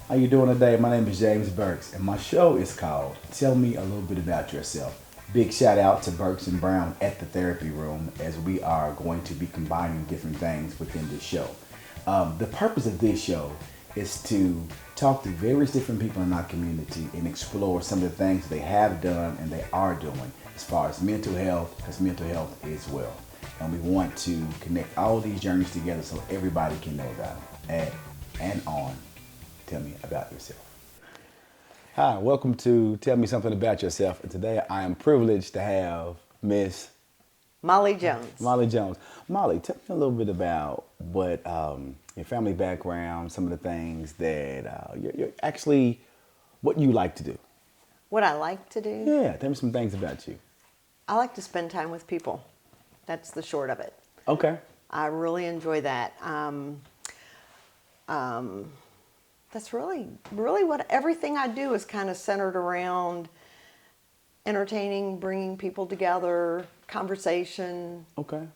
How you doing today? My name is James Burks, and my show is called "Tell Me a Little Bit About Yourself." Big shout out to Burks and Brown at the Therapy Room, as we are going to be combining different things within this show. The purpose of this show is to talk to various different people in our community and explore some of the things they have done and they are doing as far as mental health, because mental health is wealth. And we want to connect all these journeys together so everybody can know about it. And on Tell Me About Yourself. Hi, welcome to Tell Me Something About Yourself. And today I am privileged to have Miss Molly Jones. Molly Jones. Molly, tell me a little bit about what your family background, some of the things that you're actually, what you like to do. What I like to do? Yeah, tell me some things about you. I like to spend time with people. That's the short of it. Okay. I really enjoy that. That's really what everything I do is kind of centered around entertaining, bringing people together, conversation, Okay.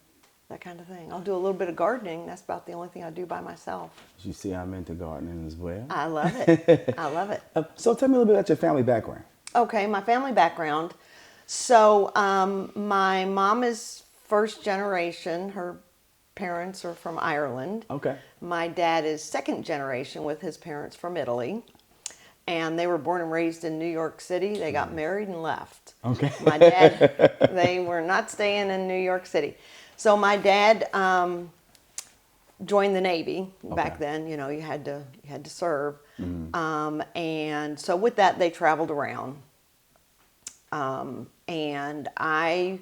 that kind of thing. I'll do a little bit of gardening. That's about the only thing I do by myself. As you see, I'm into gardening as well. I love it. I love it. So tell me a little bit about your family background. Okay, my family background. So my mom is first generation. Her parents are from Ireland. Okay. My dad is second generation with his parents from Italy. And they were born and raised in New York City. They got married and left. Okay. My dad, they were not staying in New York City. So my dad joined the Navy back then. You know, you had to serve. And so with that, they traveled around. And I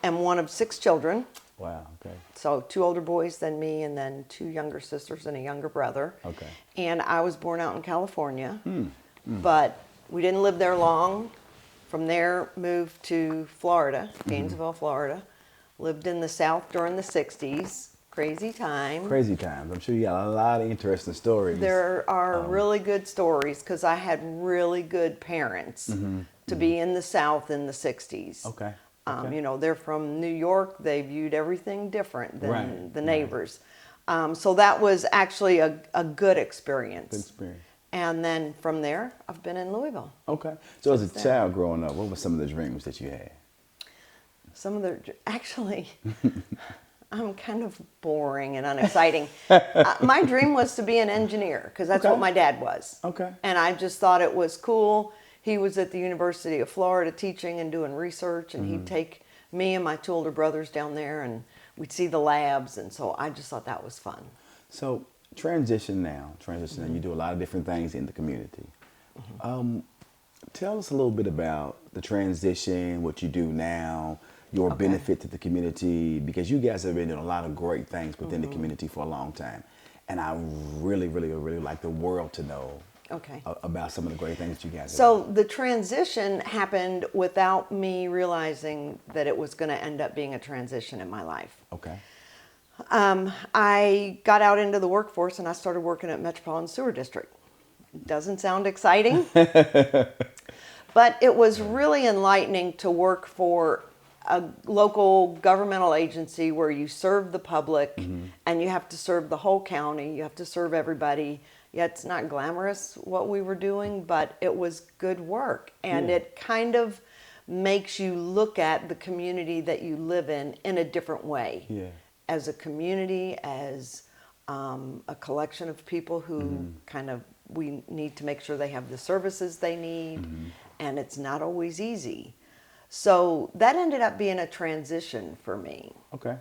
am one of 6 children. Wow, okay. So 2 older boys than me, and then 2 younger sisters and a younger brother. Okay. And I was born out in California, but we didn't live there long. From there, moved to Florida, Gainesville, Florida. Lived in the South during the 60s. Crazy time. Crazy times. I'm sure you got a lot of interesting stories. There are really good stories because I had really good parents to be in the South in the 60s. Okay. You know, they're from New York. They viewed everything different than the neighbors. So that was actually a good experience. Good experience. And then from there, I've been in Louisville. Okay. So as a child growing up, what were some of the dreams that you had? Actually, I'm kind of boring and unexciting. My dream was to be an engineer because that's what my dad was. Okay. And I just thought it was cool. He was at the University of Florida teaching and doing research, and he'd take me and my 2 older brothers down there, and we'd see the labs, and so I just thought that was fun. So transition now. You do a lot of different things in the community. Tell us a little bit about the transition, what you do now, your benefit to the community, because you guys have been doing a lot of great things within the community for a long time. And I really, really, really like the world to know about some of the great things that you guys have done. So the transition happened without me realizing that it was going to end up being a transition in my life. Okay. I got out into the workforce and I started working at Metropolitan Sewer District. Doesn't sound exciting, but it was really enlightening to work for a local governmental agency where you serve the public and you have to serve the whole county. You have to serve everybody. Yeah, it's not glamorous what we were doing, but it was good work. And it kind of makes you look at the community that you live in a different way. Yeah. As a community, as a collection of people who we need to make sure they have the services they need, and it's not always easy. So that ended up being a transition for me. Okay.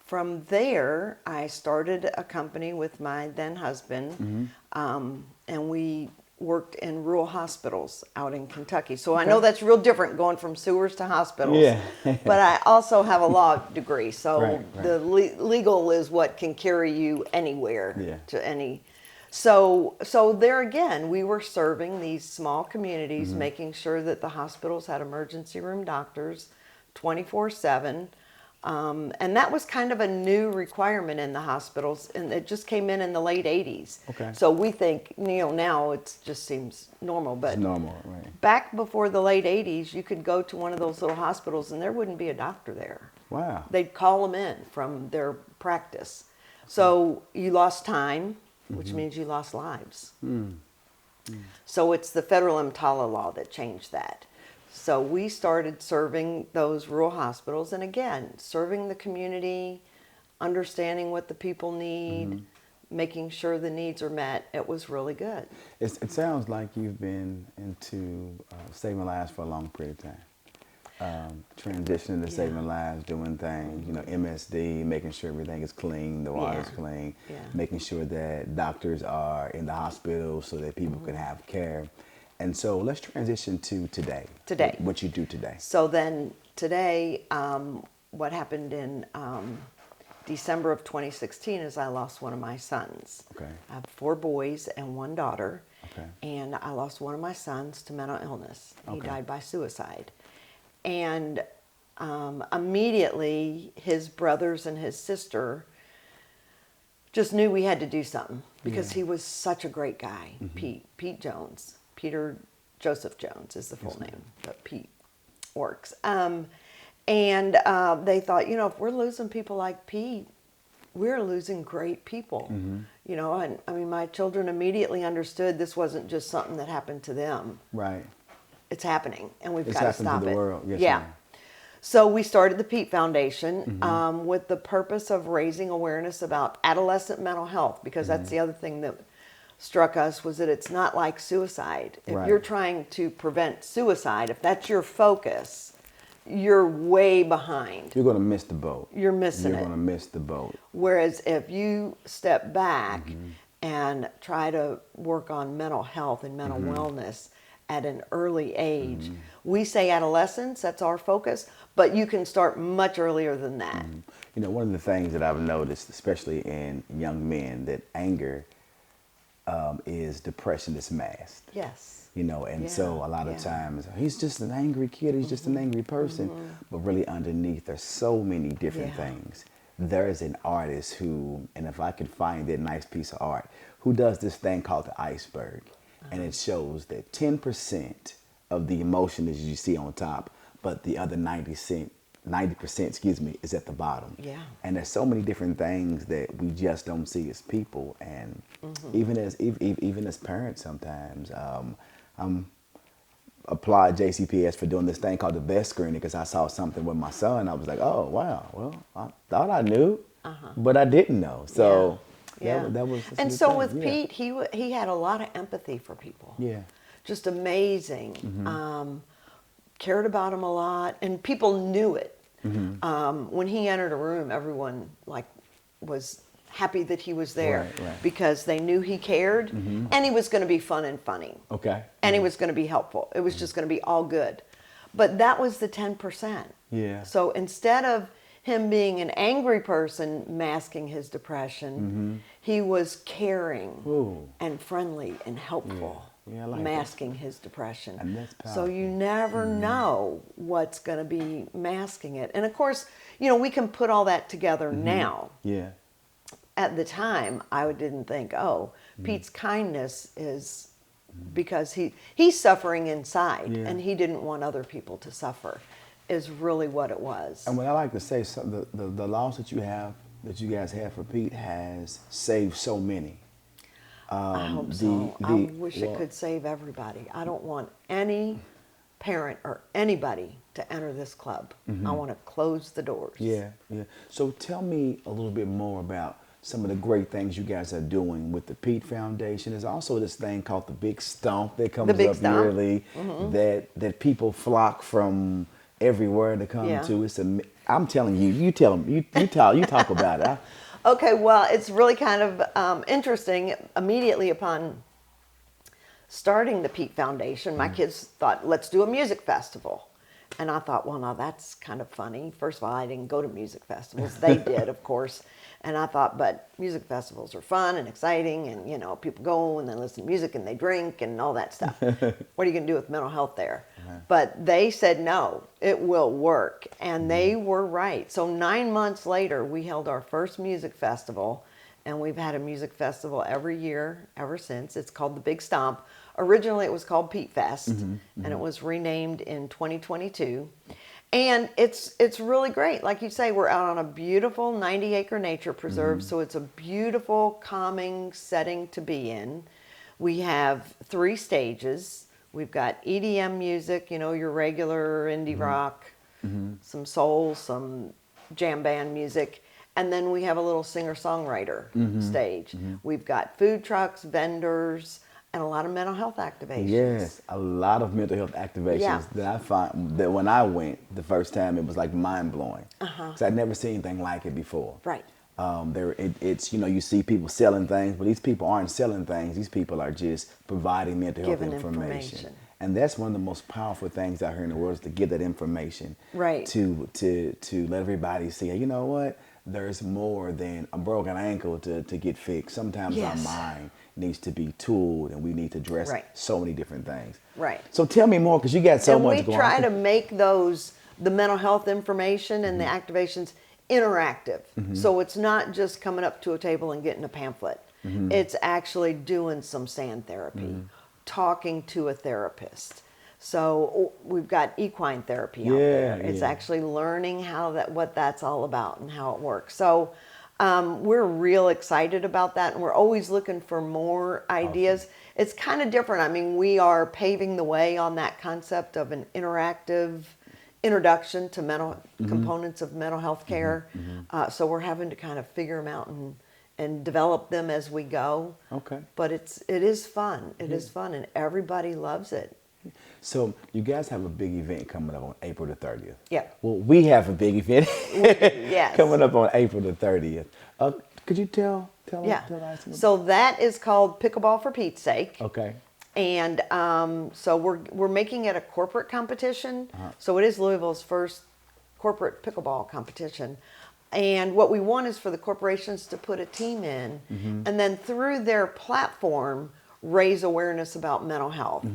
From there, I started a company with my then husband, and we worked in rural hospitals out in Kentucky. So I know that's real different going from sewers to hospitals. Yeah. But I also have a law degree, so Right. the legal is what can carry you anywhere to any. So there again, we were serving these small communities, making sure that the hospitals had emergency room doctors 24/7. And that was kind of a new requirement in the hospitals, and it just came in the late 80s. Okay. So we think, now it just seems normal, but It's normal, right? back before the late 80s, you could go to one of those little hospitals and there wouldn't be a doctor there. Wow. They'd call them in from their practice. So you lost time, which means you lost lives. So it's the federal EMTALA law that changed that. So we started serving those rural hospitals, and again, serving the community, understanding what the people need, making sure the needs are met. It was really good. It sounds like you've been into saving lives for a long period of time. Transitioning to saving lives, doing things, MSD, making sure everything is clean, the water is clean, making sure that doctors are in the hospital so that people can have care. And so let's transition to today. Today. What you do today. So then today, what happened in December of 2016 is I lost one of my sons. Okay. I have 4 boys and 1 daughter. Okay. And I lost one of my sons to mental illness. He Okay. died by suicide. And immediately his brothers and his sister just knew we had to do something because he was such a great guy. Pete Jones. Peter Joseph Jones is the full name, but Pete works. And they thought, if we're losing people like Pete, we're losing great people. And I mean, my children immediately understood this wasn't just something that happened to them. Right. It's happening, and we've It's got to happened stop to the it. world. Yes, yeah. ma'am. So we started the Pete Foundation with the purpose of raising awareness about adolescent mental health, because that's the other thing that struck us, was that it's not like suicide. If Right. you're trying to prevent suicide, if that's your focus, you're way behind. You're going to miss the boat. You're missing You're it. going to miss the boat. Whereas if you step back and try to work on mental health and mental wellness at an early age, we say adolescence, that's our focus, but you can start much earlier than that. One of the things that I've noticed, especially in young men, that anger is depression that's masked. Yes. And so a lot of times he's just an angry kid, he's just an angry person, but really underneath there's so many different things. There is an artist who, and if I could find that nice piece of art, who does this thing called the iceberg, and it shows that 10% of the emotion is you see on top, but the other 90%, is at the bottom. Yeah. And there's so many different things that we just don't see as people, and even as parents sometimes. Applaud JCPS for doing this thing called the best screening, because I saw something with my son. I was like, oh wow, well, I thought I knew, but I didn't know. So Yeah. that was. And so with Pete, he had a lot of empathy for people. Yeah. Just amazing. Cared about him a lot, and people knew it. When he entered a room, everyone was happy that he was there, Right. because they knew he cared, and he was going to be fun and funny, Okay. and he was going to be helpful. It was just going to be all good. But that was the 10%. Yeah. So instead of him being an angry person masking his depression, he was caring Ooh. and friendly and helpful, Yeah, I like that. masking his depression. And that's So powerful. you never know what's going to be masking it. And of course, we can put all that together now. Yeah. At the time, I didn't think, Pete's kindness is because he's suffering inside, Yeah. and he didn't want other people to suffer, is really what it was. And what I like to say, the loss that you guys have for Pete has saved so many. I hope so. I wish it could save everybody. I don't want any parent or anybody to enter this club. I want to close the doors. Yeah. So tell me a little bit more about some of the great things you guys are doing with the Pete Foundation. There's also this thing called the Big Stomp that comes Big up Stomp. yearly, that people flock from everywhere to come to. I'm telling you, you tell them, you talk about it. Okay, well, it's really kind of interesting. Immediately upon starting the Pete Foundation, my kids thought, let's do a music festival. And I thought, well, now that's kind of funny. First of all, I didn't go to music festivals. They did, of course. And I thought, but music festivals are fun and exciting, and people go and they listen to music and they drink and all that stuff. What are you going to do with mental health there? But they said, no, it will work. And they were right. So 9 months later, we held our first music festival, and we've had a music festival every year ever since. It's called the Big Stomp. Originally, it was called Pete Fest, and it was renamed in 2022. And it's really great. Like you say, we're out on a beautiful 90-acre nature preserve, so it's a beautiful, calming setting to be in. We have 3 stages. We've got EDM music, you know, your regular indie rock, some soul, some jam band music. And then we have a little singer-songwriter stage. We've got food trucks, vendors, and a lot of mental health activations. Yes, a lot of mental health activations Yeah. that I find that when I went the first time, it was like mind blowing. Because I'd never seen anything like it before. Right. It's you know, you see people selling things, but these people aren't selling things. These people are just providing mental health Giving information. information. And that's one of the most powerful things out here in the world, is to give that information. Right. To let everybody see, you know what, there's more than a broken ankle to get fixed. Sometimes our Yes. mind needs to be tooled, and we need to address Right. so many different things. Right. So tell me more, because you got so And much we going try on. to make the mental health information and the activations interactive. So it's not just coming up to a table and getting a pamphlet. It's actually doing some sand therapy, talking to a therapist. So we've got equine therapy out there. It's yeah. actually learning what that's all about and how it works. So we're real excited about that, and we're always looking for more ideas. It's kind of different. I mean, we are paving the way on that concept of an interactive introduction to mental components of mental health care. So we're having to kind of figure them out and develop them as we go. Okay. But it is fun. It is fun, and everybody loves it. So you guys have a big event coming up on April the 30th. Yeah. Well, we have a big event Yes. coming up on April the 30th. Could you tell Yeah. us? So that is called Pickleball for Pete's Sake. Okay. And so we're making it a corporate competition. So it is Louisville's first corporate pickleball competition. And what we want is for the corporations to put a team in, and then through their platform, raise awareness about mental health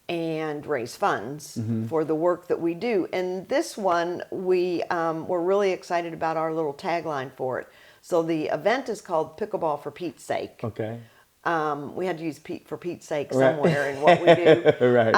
and raise funds for the work that we do. And this one, we're really excited about our little tagline for it. So the event is called Pickleball for Pete's Sake. Okay. We had to use Pete for Pete's sake somewhere in what we do. Right.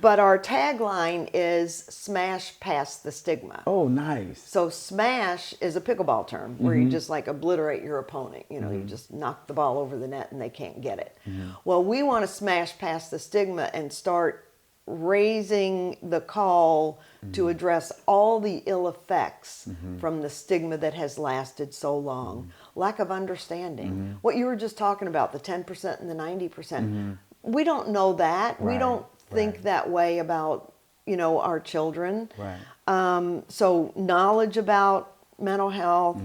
But our tagline is Smash Past the Stigma. Oh, nice. So smash is a pickleball term where you just like obliterate your opponent. You know, you just knock the ball over the net and they can't get it. Well, we want to smash past the stigma and start raising the call to address all the ill effects from the stigma that has lasted so long. Lack of understanding. What you were just talking about, the 10% and the 90%. We don't know that. We Right, don't think that way about, our children. Right. So knowledge about mental health,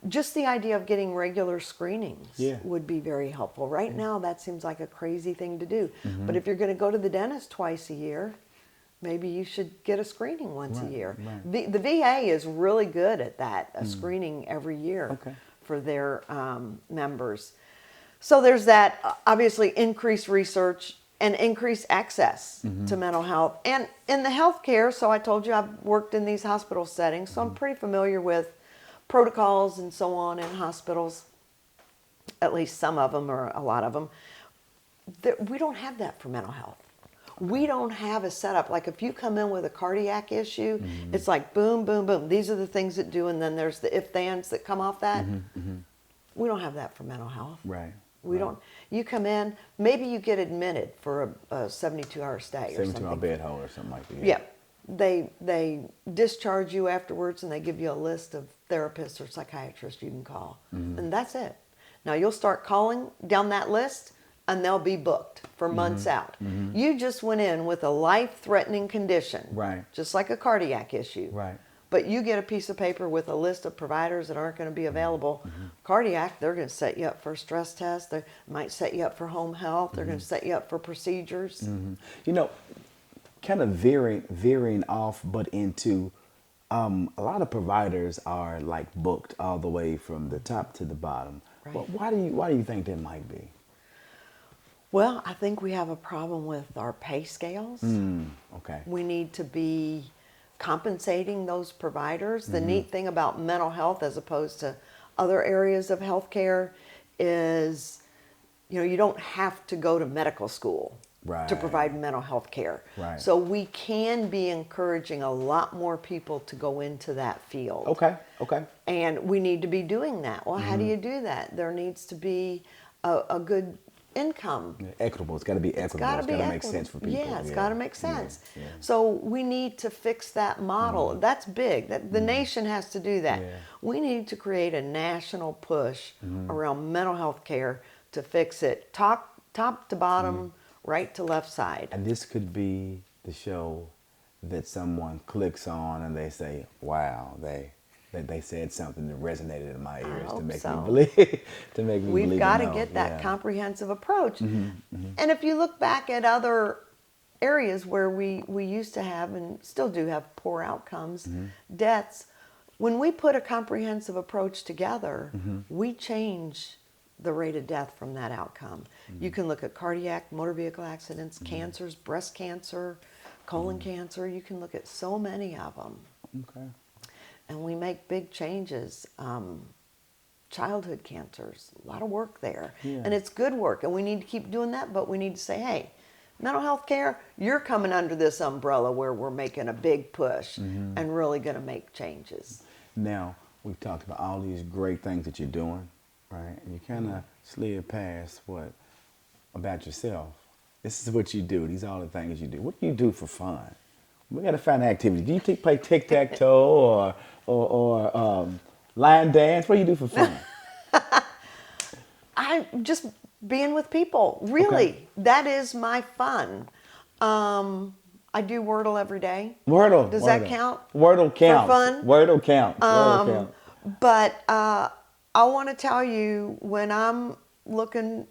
just the idea of getting regular screenings would be very helpful. Right now, that seems like a crazy thing to do. But if you're going to go to the dentist twice a year, maybe you should get a screening once a year. Right. The VA is really good at that, a screening every year for their members. So there's that, obviously, increased research and increased access to mental health. And in the healthcare, so I told you I've worked in these hospital settings, so I'm pretty familiar with protocols and so on in hospitals, at least some of them or a lot of them. We don't have that for mental health. We don't have a setup. Like if you come in with a cardiac issue, it's like boom, boom, boom. These are the things that do, and then there's the if-thans that come off that. We don't have that for mental health. Right. We don't. You come in, maybe you get admitted for a 72-hour stay or 72-hour something. bed hole or something like that. Yeah. They discharge you afterwards, and they give you a list of therapists or psychiatrists you can call. And that's it. Now you'll start calling down that list, and they'll be booked for months out. You just went in with a life-threatening condition. Right. Just like a cardiac issue. Right. But you get a piece of paper with a list of providers that aren't going to be available. Cardiac, they're going to set you up for a stress test. They might set you up for home health. They're going to set you up for procedures. Kind of veering off, but into a lot of providers are like booked all the way from the top to the bottom. Right. But why do you think that might be? Well, I think we have a problem with our pay scales. Okay. We need to be compensating those providers. The neat thing about mental health as opposed to other areas of healthcare is, you don't have to go to medical school to provide mental health care. Right. So we can be encouraging a lot more people to go into that field. Okay. And we need to be doing that. Well, how do you do that? There needs to be a good income. Yeah, equitable. It's got to be equitable. It's got to make sense for people. Yeah, it's got to make sense. Yeah. So we need to fix that model. That's big. The nation has to do that. Yeah. We need to create a national push around mental health care to fix it, top to bottom, right to left side. And this could be the show that someone clicks on and they say, "Wow, they said something that resonated in my ears to make me believe." To make me believe. We've got to get that comprehensive approach. And if you look back at other areas where we used to have and still do have poor outcomes, deaths, when we put a comprehensive approach together, we change the rate of death from that outcome. You can look at cardiac, motor vehicle accidents, cancers, breast cancer, colon cancer. You can look at so many of them. Okay. And we make big changes. Childhood cancers, a lot of work there. Yeah. And it's good work, and we need to keep doing that, but we need to say, hey, mental health care, you're coming under this umbrella where we're making a big push and really going to make changes. Now, we've talked about all these great things that you're doing, right? And you kind of slid past what about yourself. This is what you do. These are all the things you do. What do you do for fun? We got to find an activity. Do you play tic-tac-toe or line dance? What do you do for fun? I just being with people. Really, Okay. that is my fun. I do Wordle every day. Wordle. Does Wordle. that count? Wordle counts. For fun? Wordle counts. Wordle counts. But I want to tell you, when I'm looking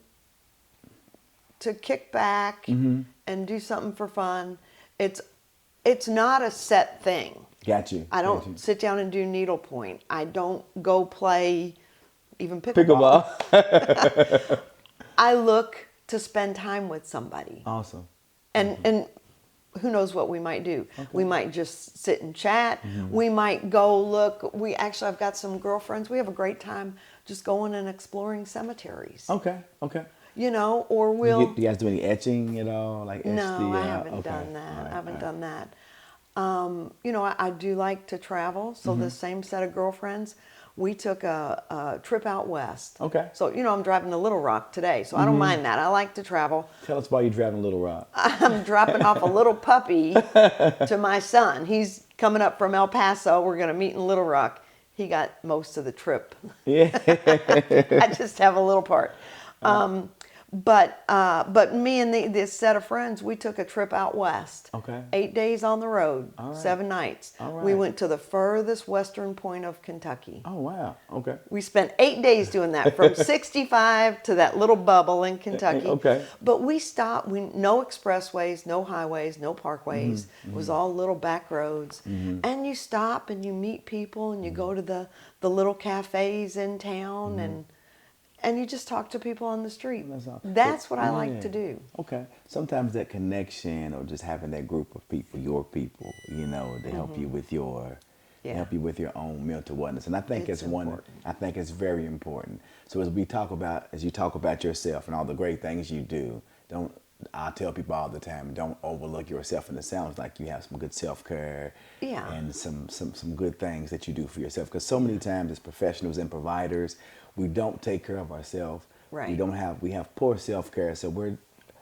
to kick back and do something for fun, it's not a set thing. Got you. I Got you. don't sit down and do needlepoint. I don't go play even pickleball. Pickleball. I look to spend time with somebody. Awesome. And who knows what we might do. We might just sit and chat. We might go look. I've got some girlfriends. We have a great time just going and exploring cemeteries. Okay. Okay. You know, or we'll... Do you guys do any etching at all? Like etch No, the, I haven't okay. done that. All right, I haven't all done that. You know, I do like to travel. So the same set of girlfriends, we took a trip out west. Okay. So, you know, I'm driving to Little Rock today, so I don't mind that. I like to travel. Tell us why you're driving Little Rock. I'm dropping off a little puppy to my son. He's coming up from El Paso. We're going to meet in Little Rock. He got most of the trip. Yeah. I just have a little part. But me and this set of friends, we took a trip out west. Okay. 8 days on the road, All right. 7 nights. All right. We went to the furthest western point of Kentucky. Oh, wow. Okay. We spent 8 days doing that, from 65 to that little bubble in Kentucky. Okay. But we stopped. No expressways, no highways, no parkways. It was all little back roads. And you stop and you meet people and you go to the little cafes in town and you just talk to people on the street. That's what I like to do. Okay. Sometimes that connection or just having that group of people, your people, you know, to help you with your help you with your own mental wellness. And I think It's important. I think it's very important. So as you talk about yourself and all the great things you do, I tell people all the time, don't overlook yourself. And it sounds like you have some good self-care and some good things that you do for yourself. Because so many times as professionals and providers, we don't take care of ourselves. Right. We have poor self-care. So we're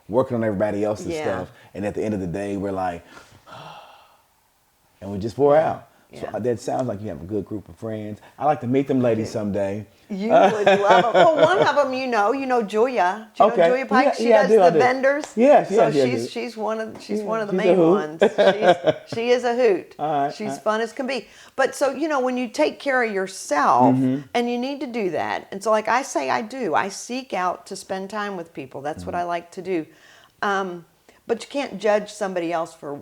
working on everybody else's stuff. And at the end of the day, we're like, and we just pour out. Yeah. So that sounds like you have a good group of friends. I like to meet them ladies someday. You would love them. Well, one of them, you know Julia. Do you know Julia Pike? She does the vendors. Yes, so yes. she's one of the she's main ones. She is a hoot. All right, She's fun as can be. But so when you take care of yourself, and you need to do that. And so, like I say, I seek out to spend time with people. That's what I like to do. But you can't judge somebody else for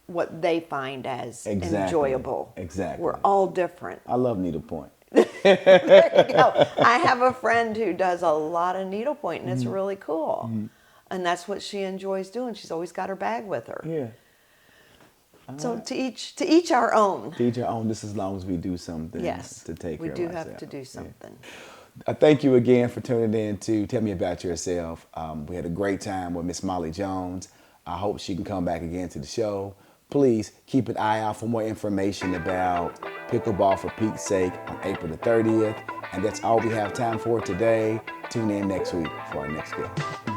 what they find as enjoyable. Exactly. We're all different. I love needlepoint. There you go. I have a friend who does a lot of needlepoint, and it's really cool. And that's what she enjoys doing. She's always got her bag with her. Yeah. So to each our own. To each our own. This as long as we do something Yes. to take We care do of have ourselves. to do something. Thank you again for tuning in to Tell Me About Yourself. We had a great time with Miss Molly Jones. I hope she can come back again to the show. Please keep an eye out for more information about Pickleball for Pete's Sake on April the 30th. And that's all we have time for today. Tune in next week for our next guest.